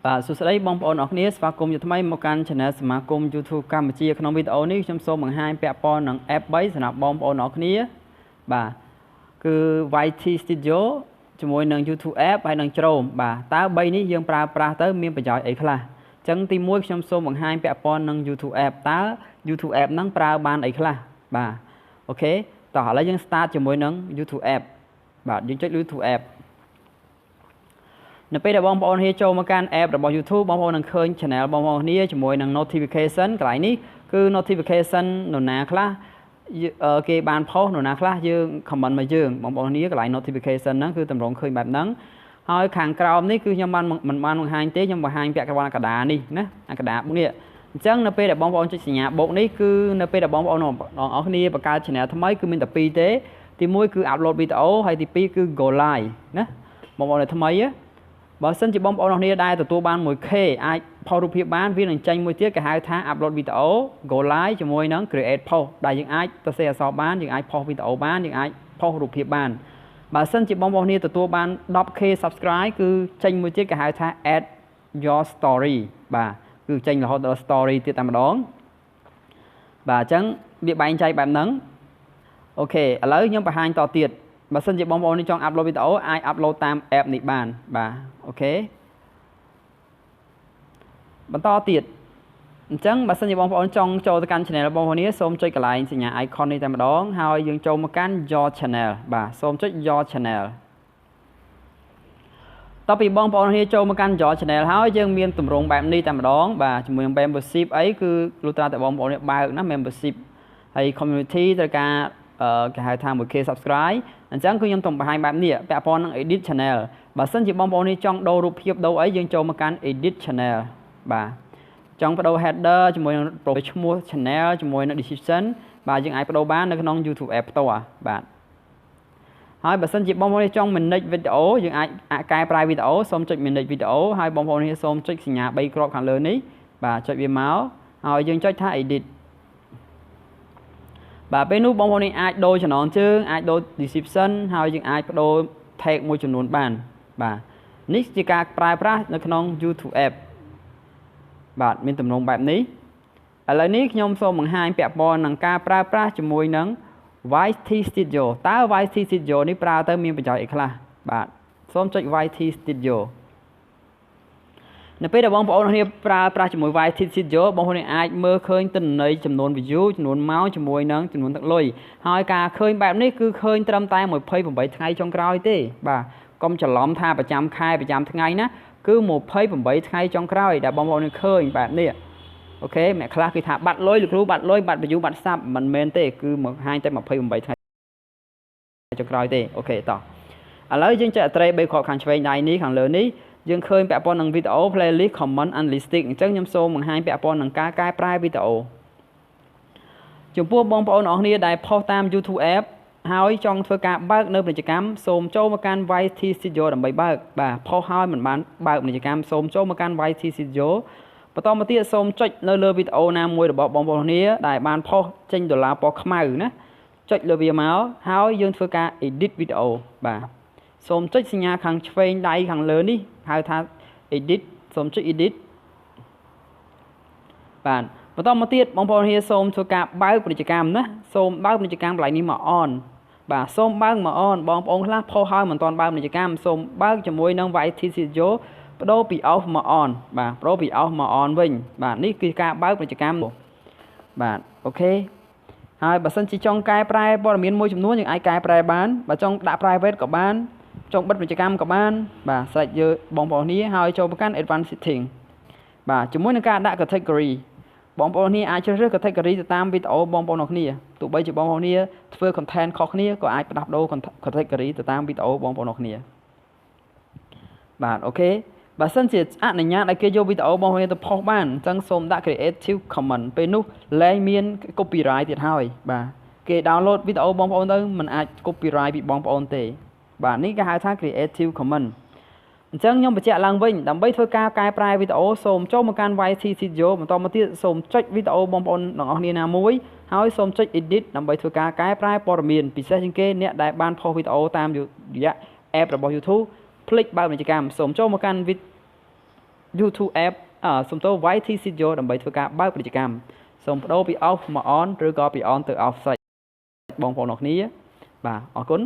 បាទសួស្តីបងប្អូនអរគ្នាស្វាគមន៍ជាថ្មីមកកាន់ Channel សមាគម YouTube កម្ពុជាក្នុងវីដេអូនេះខ្ញុំសូមបង្ហាញពាក់ព័ន្ធនឹង App 3សម្រាប់បងប្អូនអរគ្នាបាទគឺ YT Studio ជាមួយនឹង YouTube App ហើយនឹង Chrome បាទតើ3នេះយើងប្រើប្រាស់ទៅមានប្រយោជន៍អីខ្លះអញ្ចឹងទី1ខ្ញុំសូមបង្ហាញពាក់ព័ន្ធនឹង YouTube App តើ YouTube App ហ្នឹងប្រើបានអីខ្លះបាទអូខេតោះឥឡូវយើង start ជាមួយនឹង YouTube App បាទយើងចុច YouTube Appនៅពេលដែលបងប្អូនhereចូលមកកាន់ app របស់ YouTube បងប្អូននឹងឃើញ channel បងប្អូនគ្នាជាមួយនឹង notification កន្លែងនេះគឺ notification នរណាខ្លះគេបាន post នរណាខ្លះយើង comment មកយើងបងប្អូនគ្នាកន្លែង notification ហ្នឹងគឺតម្រង់ឃើញបែបហ្នឹងហើយខាងក្រោមនេះគឺខ្ញុំមិនបានបង្ហាញទេខ្ញុំបង្ហាញពាក់កណ្ដាលកដានេះណាអាកដាបុកនេះអញ្ចឹងនៅពេលដែលបងប្អូនចុចសញ្ញាបុកនេះគឺនៅពេលដែលបងប្អូនអរគ្នាបង្កើត channel ថ្មីគឺមានតែ2ទេទី1គឺ upload វីដេអូហើយទី2គឺ go live ណាបងប្អូនថ្មីបើសិនជាបងប្អូនគ្នាដែលទទួលបាន 1K អាចផុសរូបភាពបានវានឹងចេញមួយទៀតគេហៅថា upload វីដេអូ go live ជាមួយនឹង create post ដែលយើងអាចសរសេរអក្សរបានយើងអាចផុសវីដេអូបានយើងអាចផុសរូបភាពបានបើសិនជាបងប្អូនគ្នាទទួលបាន 10K subscribe គឺចេញមួយទៀតគេហៅថា add your story បាទគឺចេញរហូតដល់ story ទៀតតែម្ដងបាទអញ្ចឹងវាបែងចែកបែបហ្នឹងអូខេឥឡូវខ្ញុំបង្ហាញតទៀតបើសិនជាបងប្អូននេះចង់ upload វីដេអូអាច upload តាម app នេះបានបាទអូខេបន្តទៀតអញ្ចឹងបើសិនជាបងប្អូនចង់ចូលទៅកាន់ channel របស់បងប្អូននេះសូមចុចកន្លែងសញ្ញា icon នេះតែម្ដងហើយយើងចូលមកកាន់ your channel បាទសូមចុច your channel តពីបងប្អូននេះចូលមកកាន់ your channel ហើយយើងមានទម្រង់បែបនេះតែម្ដងបាទជាមួយនឹង membership អីគឺលុះត្រាតែបងប្អូននេះបើកណា membership ហើយ community ត្រូវការគេហៅថា 1K subscribe អញ្ចឹងគឺខ្ញុំទៅបង្ហាញបែបនេះពាក់ព័ន្ធនឹង edit channel បើសិនជាបងប្អូននេះចង់ដូររូបភាពដូរអីយើងចូលមកកាន់ edit channel បាទចង់បដូរ header ជាមួយនឹងឈ្មោះ channel ជាមួយនឹង description បាទយើងអាចបដូរបាននៅក្នុង YouTube app ផ្ទាល់បាទហើយបើសិនជាបងប្អូននេះចង់ manage វីដេអូយើងអាចកែប្រែវីដេអូសូមចុច manage វីដេអូហើយបងប្អូននេះសូមចុចសញ្ញា3គ្រាប់ខាងលើនេះបាទចុចវាមកហើយយើងចុចថា editបាទពេលនោះបងប្អូននេះអាចដូរចំណងជើងអាចដូរ description ហើយយើងអាចបដូរ tag មួយចំនួនបានបាទនេះជាការប្រើប្រាស់នៅក្នុង YouTube app បាទមានទម្រង់បែបនេះឥឡូវនេះខ្ញុំសូមបង្ហាញពាក់ព័ន្ធនឹងការប្រើប្រាស់ជាមួយនឹង YT Studio តើ YT Studio នេះប្រើទៅមានប្រយោជន៍អីខ្លះបាទសូមចុច YT Studioនៅពេលដែលបងប្អូនគ្នាប្រើប្រាស់ជាមួយ YT Studio បងប្អូនអាចមើលឃើញទិន្នន័យចំនួន view ចំនួនម៉ោងជាមួយនឹងចំនួនទឹកលុយហើយការឃើញបែបនេះគឺឃើញត្រឹមតែ28ថ្ងៃចុងក្រោយទេបាទកុំច្រឡំថាប្រចាំខែប្រចាំថ្ងៃណាគឺ28ថ្ងៃចុងក្រោយដែលបងប្អូនឃើញបែបនេះអូខេអ្នកខ្លះគេថាបាត់លុយលោកគ្រូបាត់លុយបាត់ view បាត់ sub មិនមែនទេគឺមកហាញតែ28ថ្ងៃចុងក្រោយទេអូខេតោះឥឡូវយើងចេះអត្រេ3គ្រាប់ខាងឆ្វេងដៃនេះខាងលើនេះយើងឃើញពាក់ព័ន្ធនឹងវីដេអូ playlist comment and listing អញ្ចឹងខ្ញុំសូមបង្ហាញពាក់ព័ន្ធនឹងការកែប្រែវីដេអូចំពោះបងប្អូនអរគ្នាដែលផុសតាម YouTube app ហើយចង់ធ្វើការបើកនៅពាណិជ្ជកម្មសូមចូលមកកាន់ YT Studio ដើម្បីបើកបាទផុសហើយមិនបានបើកពាណិជ្ជកម្មសូមចូលមកកាន់ YT Studio បន្តមកទៀតសូមចុចនៅលើវីដេអូណាមួយរបស់បងប្អូនគ្នាដែលបានផុសចេញដុល្លារពណ៌ខ្មៅណាចុចលើវាមកហើយយើងធ្វើការ edit វីដេអូបាទសូមចុចសញ្ញាខាងឆ្វេងដៃខាងលើនេះហៅថា edit សូមចុច edit បាទបន្តមកទៀតបងប្អូនគ្នាសូមធ្វើការបើកពាណិជ្ជកម្មណាសូមបើកពាណិជ្ជកម្មកន្លែងនេះមក on បាទសូមបើកមក on បងប្អូនខ្លះផុសហើយមិនទាន់បើកពាណិជ្ជកម្មសូមបើកជាមួយនឹង YT Studio បដូរពី off មក on បាទបដូរពី off មក on វិញបាទនេះគឺការបើកពាណិជ្ជកម្មបាទអូខេហើយបើសិនជាចង់កែប្រែព័ត៌មានមួយចំនួនយើងអាចកែប្រែបានបើចង់ដាក់ private ក៏បានចង់បិទពាណិជ្ជកម្មក៏បានបាទស្រេចយើងបងប្អូនគ្នាហើយចូលមកកាន់ advanced setting បាទជាមួយនឹងការដាក់ category បងប្អូនគ្នាអាចជ្រើសរើស category ទៅតាមវីដេអូបងប្អូនគ្នាទោះបីជាបងប្អូនគ្នាធ្វើ content ខុសគ្នាក៏អាចផ្លាស់ប្ដូរ category ទៅតាមវីដេអូបងប្អូនគ្នាបាទអូខេបើសិនជាអនុញ្ញាតឲ្យគេយកវីដេអូបងប្អូនទៅផុសបានអញ្ចឹងសូមដាក់ creative comment ពេលនោះលែងមាន copyright ទៀតហើយបាទគេ download វីដេអូបងប្អូនទៅមិនអាច copyright ពីបងប្អូនទេបាទនេះគេហៅថា creative comment អញ្ចឹងខ្ញុំបញ្ជាក់ឡើងវិញដើម្បីធ្វើការកែប្រែវីដេអូសូមចូលមកកាន់ YT Studio បន្តមកទៀតសូមចុចវីដេអូបងប្អូនទាំងអស់គ្នាណាមួយហើយសូមចុច edit ដើម្បីធ្វើការកែប្រែព័ត៌មានពិសេសជាងគេអ្នកដែលបានផុសវីដេអូតាមរយៈ app របស់ YouTube ភ្លេចបើកពាណិជ្ជកម្មសូមចូលមកកាន់ YouTube app សូមទៅ YT Studio ដើម្បីធ្វើការបើកពាណិជ្ជកម្មសូមបដូរពី off មក on ឬក៏ពី on ទៅ off សាច់បងប្អូនអ្នកគ្នាបាទអរគុណ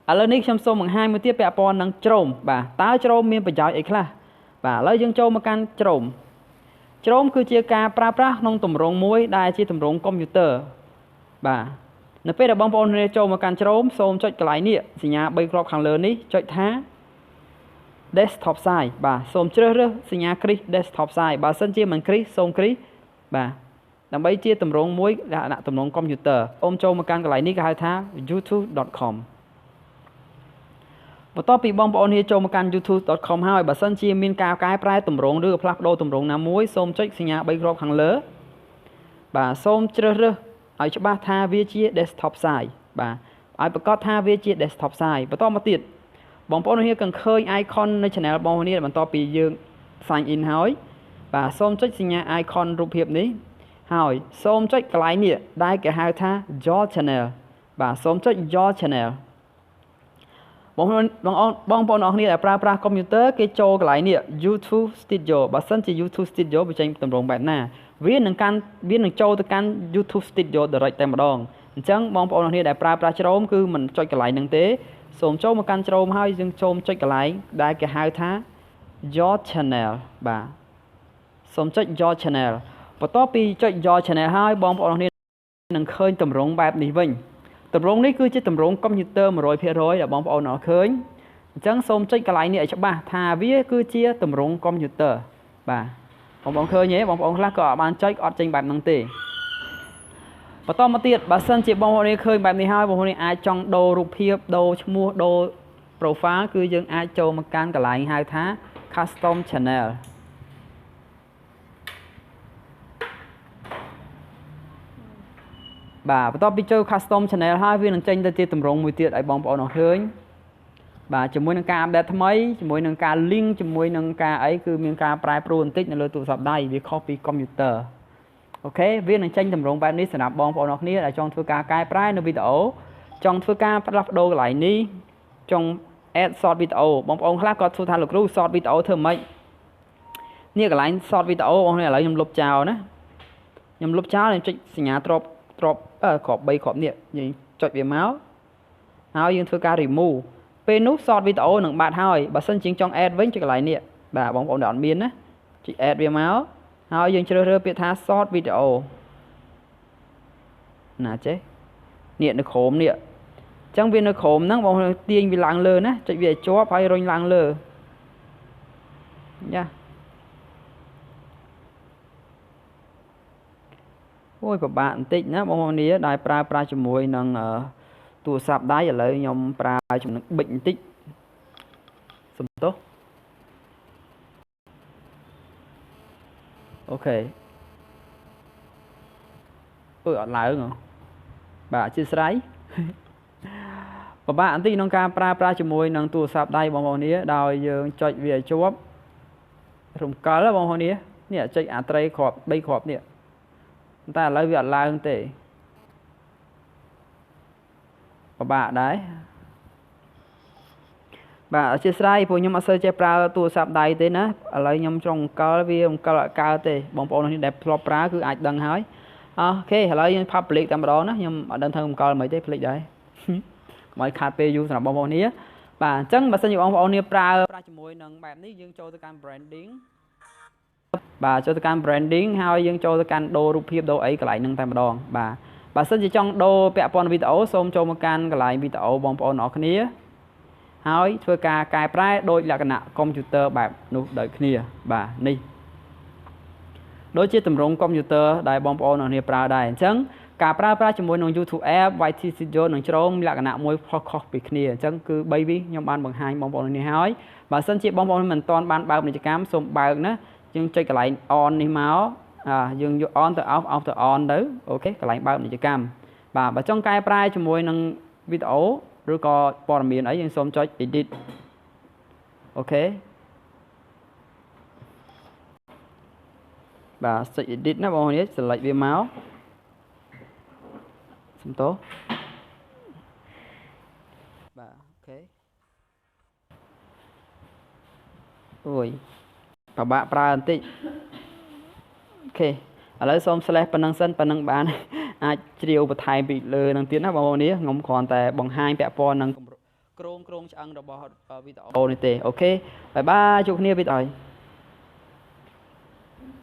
ឥឡូវនេះខ្ញុំសូមបង្ហាញមួយទៀតពាក់ព័ន្ធនឹងជ្រោមបាទតើជ្រោមមានប្រយោជន៍អីខ្លះបាទឥឡូវយើងចូលមកកាន់ជ្រោមគឺជាការប្រើប្រាស់ក្នុងទម្រង់មួយដែលជាទម្រង់កុំព្យូទ័របាទនៅពេលដែលបងប្អូនគ្នាចូលមកកាន់ជ្រោមសូមចុចកន្លែងនេះសញ្ញា3គ្រាប់ខាងលើនេះចុចថា desktop size បាទសូមជ្រើសរើសសញ្ញាគ្រីស desktop size បើសិនជាមិនគ្រីសសូមគ្រីសបាទដើម្បីជាទម្រង់មួយដាក់ទម្រង់កុំព្យូទ័រសូមចូលមកកាន់កន្លែងនេះគេហៅថា youtube.com បន្ទាប់ពីបងប្អូនគ្នាចូលមកកាន់ youtube.com ហើយបើសិនជាមានការកែប្រែទម្រង់ឬផ្លាស់ប្ដូរទម្រង់ណាមួយសូមចុចសញ្ញា3គ្រាប់ខាងលើបាទសូមជ្រើសរើសឲ្យច្បាស់ថាវាជា desktop size បាទឲ្យប្រកាសថាវាជា desktop size បន្តមកទៀតបងប្អូនគ្នានឹងឃើញ icon នៅ channel បងប្អូនគ្នាបន្ទាប់ពីយើង sign in ហើយបាទសូមចុចសញ្ញា icon រូបភាពនេះហើយសូមចុចកន្លែងនេះដែលគេហៅថា your channel បាទសូមចុច your channel បងប្អូនអរគ្នាដែលប្រើប្រាស់កុំព្យូទ័រគេចូលកន្លែងនេះ YouTube Studio បើសិនជា YouTube Studio បញ្ចេញទម្រង់បែបណាវានឹងចូលទៅកាន់ YouTube Studio direct តែម្ដងអញ្ចឹងបងប្អូនអរគ្នាដែលប្រើប្រាស់ជ្រោមគឺមិនចុចកន្លែងហ្នឹងទេសូមចូលមកកាន់ជ្រោមហើយយើងចូលចុចកន្លែងដែលគេហៅថា your channel បាទសូមចុច your channel បន្ទាប់ពីចុច your channel ហើយបងប្អូនអរគ្នានឹងឃើញទម្រង់បែបនេះវិញទម្រង់នេះគឺជាទម្រង់កុំព្យូទ័រ 100% ដែលបងប្អូនអរឃើញអញ្ចឹងសូមចុចកន្លែងនេះឲ្យច្បាស់ថាវាគឺជាទម្រង់កុំព្យូទ័របាទបងប្អូនឃើញទេបងប្អូនខ្លះក៏អត់បានចុចអត់ចេញបែបហ្នឹងទេបន្តមកទៀតបើសិនជាបងប្អូននេះឃើញបែបនេះហើយបងប្អូននេះអាចចង់ដូររូបភាពដូរឈ្មោះដូរ profile គឺយើងអាចចូលមកកាន់កន្លែងហៅថា custom channel បាទបន្ទាប់ពីចូល custom channel ហើយវានឹងចេញទៅជាទម្រង់មួយទៀតឲ្យបងប្អូនអរឃើញបាទជាមួយនឹងការអាប់ដេតថ្មីជាមួយនឹងការ link ជាមួយនឹងការអីគឺមានការប្រែប្រួលបន្តិចនៅលើទូរស័ព្ទដៃវាខុសពីកុំព្យូទ័រអូខេវានឹងចេញទម្រង់បែបនេះសម្រាប់បងប្អូនអរគ្នាដែលចង់ធ្វើការកែប្រែនៅវីដេអូចង់ធ្វើការផ្លាស់ប្ដូរកន្លែងនេះចង់ add short video បងប្អូនខ្លះគាត់សួរថាលោកគ្រូ short video ធ្វើម៉េចនេះកន្លែង short video បងប្អូនឥឡូវខ្ញុំលុបចោលណាខ្ញុំលុបចោលខ្ញុំចុចសញ្ញាទ្របគ្រាប់3គ្រាប់នេះយើងចុចវាមកហើយយើងធ្វើការ remove ពេលនោះ short video នឹងបាត់ហើយបើសិនជាចង់ add វិញចុចកន្លែងនេះបាទបងប្អូនដែលអត់មានណាចុច add វាមកហើយយើងជ្រើសរើសពាក្យថា short video ណាចេះនេះនៅក្រោមនេះអញ្ចឹងវានៅក្រោមហ្នឹងបងប្អូនទាញវាឡើងលើណាចុចវាឲ្យជាប់ហើយរុញឡើងលើយ៉ាអូយពិបាកបន្តិចណាបងប្អូននេះដែលប្រើប្រាស់ជាមួយនឹងទូរស័ព្ទដៃឥឡូវខ្ញុំប្រើចំណឹងប៊ិចបន្តិចសំទោសអូខេអើយអត់ឡើងហ៎បាទអធិស្ឋានពិបាកបន្តិចក្នុងការប្រើប្រាស់ជាមួយនឹងទូរស័ព្ទដៃបងប្អូននេះដោយយើងចុចវាឲ្យជាប់រំកិលបងប្អូននេះចុចអាត្រីគ្រាប់3គ្រាប់នេះតែឥឡូវវាអត់ឡើងទេពិបាកដែរបាទអធិស្ឋានព្រោះខ្ញុំអត់សូវចេះប្រើទូរស័ព្ទដៃទេណាឥឡូវខ្ញុំចង់អង្គលវាអង្គលអត់កើតទេបងប្អូននេះដែលធ្លាប់ប្រើគឺអាចដឹងហើយអូខេឥឡូវយើង public តែម្ដងណាខ្ញុំអត់ដឹងធ្វើអង្គលមិនទេភ្លេចដែរកុំឲ្យខាតពេលយូរសម្រាប់បងប្អូននេះបាទអញ្ចឹងបើសិនជាបងប្អូននេះប្រើជាមួយនឹងបែបនេះយើងចូលទៅកាន់ branding បាទចូលទៅកាន់ branding ហើយយើងចូលទៅកាន់ដូររូបភាពដូរអីកន្លែងហ្នឹងតែម្ដងបាទបើសិនជាចង់ដូរពាក់ព័ន្ធវីដេអូសូមចូលមកកាន់កន្លែងវីដេអូបងប្អូនអរគ្នាហើយធ្វើការកែប្រែដោយលក្ខណៈកុំព្យូទ័របែបនោះដូចគ្នាបាទនេះដូចជាទម្រង់កុំព្យូទ័រដែលបងប្អូនអរគ្នាប្រើដែរអញ្ចឹងការប្រើប្រាស់ជាមួយនឹង YouTube app YT Studio នឹងជ្រោមលក្ខណៈមួយខុសពីគ្នាអញ្ចឹងគឺ3វាខ្ញុំបានបង្ហាញបងប្អូននេះហើយបើសិនជាបងប្អូនមិនទាន់បានបើកពាណិជ្ជកម្មសូមបើកណាយើងចុចកន្លែង on នេះមកយើងយក on ទៅ off off ទៅ on ទៅអូខេកន្លែងបើកពាណិជ្ជកម្មបាទបើចង់កែប្រែជាមួយនឹងវីដេអូឬក៏ព័ត៌មានអីយើងសូមចុច edit អូខេបាទចុច edit ណាបងប្អូននេះ select វាមកសំទោសបាទអូខេអូយ ប្របាក់ប្រើបន្តិចអូខេឥឡូវសូម slash ប៉ុណ្ណឹងសិនប៉ុណ្ណឹងបានអាចជ្រាវបន្ថែមពីលើនឹងទៀតណាបងប្អូននេះខ្ញុំគ្រាន់តែបង្ហាញពាក់ព័ន្ធនឹងក្រងឆ្អឹងរបស់វីដេអូនេះទេអូខេបាយបាយជួបគ្នាវីដេអូ